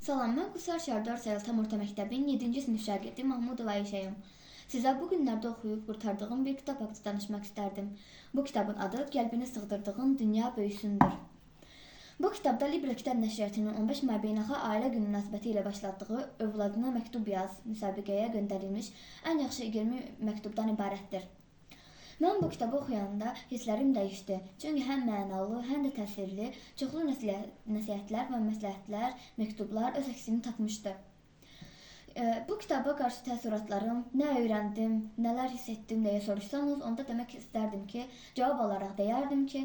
Salam, mən Qusar Şərdar Sayıl Tam Orta Məktəbin 7-ci sinif şagirdi Mahmudova Ayşəyəm. Sizə bu günlərdə oxuyub qurtardığım bir kitab haqqında danışmaq istərdim. Bu kitabın adı Qəlbini sığdırdığın Dünya Böyüsündür. Bu kitabda Libra Kitab Nəşriyyatının 15 may beynəlxalq ailə günü münasibəti ilə başlatdığı övladına məktub yaz müsabiqəyə göndərilmiş ən yaxşı 20 məktubdan ibarətdir. Mən bu kitabı oxuyanda hisslərim dəyişdi. Çünki həm mənalı, həm də təsirli, çoxlu nəsihətlər və məsləhətlər, məktublar öz əksini tapmışdı. Bu kitaba qarşı təəssüratlarım, nə öyrəndim, nələr hiss etdim deyə soruşsanız, onda demək istərdim ki, cavab olaraq deyərdim ki,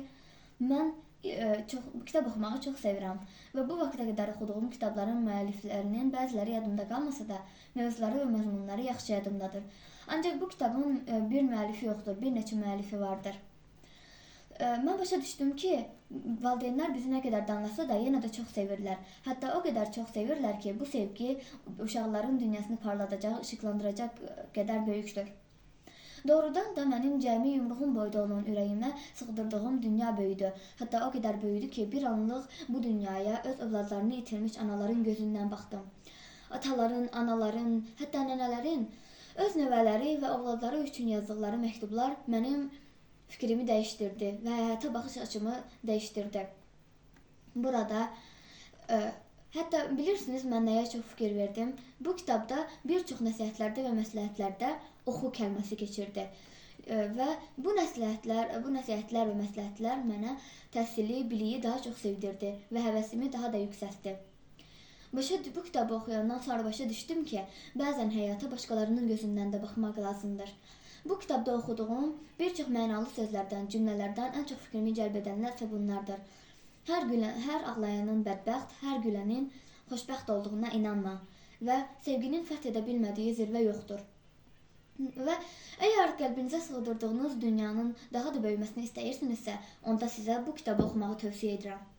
mən kitab oxumağı çox sevirəm və bu vaxta qədər oxuduğum kitabların müəlliflərinin bəziləri yadımda qalmasa da, mövzuları və məzmunları yaxşı yadımdadır. Ancaq bu kitabın bir müəllifi yoxdur, bir neçə müəllifi vardır. Mən başa düşdüm ki, valideynlər bizi nə qədər danlasa da yenə də çox sevirlər. Hətta o qədər çox sevirlər ki, bu sevgi uşaqların dünyasını parladacaq, işıqlandıracaq qədər böyükdür. Doğrudan da mənim cəmi yumruğum boyda olan ürəyimə sığdırdığım dünya böyüdü. Hətta o qədər böyüdü ki, bir anlıq bu dünyaya öz övladlarını itirmiş anaların gözündən baxdım. Ataların, anaların, hətta nənələrin öz nəvələri və övladları üçün yazdıqları məktublar mənim fikrimi dəyişdirdi və həyata baxış açımı dəyişdirdi. Burada hətta bilirsiniz mən nəyə çox fikir verdim? Bu kitabda bir çox nəsihətlərdə və məsləhətlərdə oxu kəlməsi keçirdi. Və bu nəsihətlər və məsləhətlər mənə təhsili, biliyi daha çox sevdirdi və həvəsimi daha da yüksəltdi. Bu kitabı oxuyandan sonra başa düşdüm ki, bəzən həyata başqalarının gözündən də baxmaq lazımdır. Bu kitabda oxuduğum bir çox mənalı sözlərdən, cümlələrdən ən çox fikrimi cəlb edənlər isə bunlardır. Hər ağlayanın bədbəxt, hər gülənin xoşbəxt olduğuna inanma və sevginin fəth edə bilmədiyi zirvə yoxdur. Və əgər qəlbinizə sığdırdığınız dünyanın daha da böyüməsini istəyirsinizsə, onda sizə bu kitabı oxumağı tövsiyə edirəm.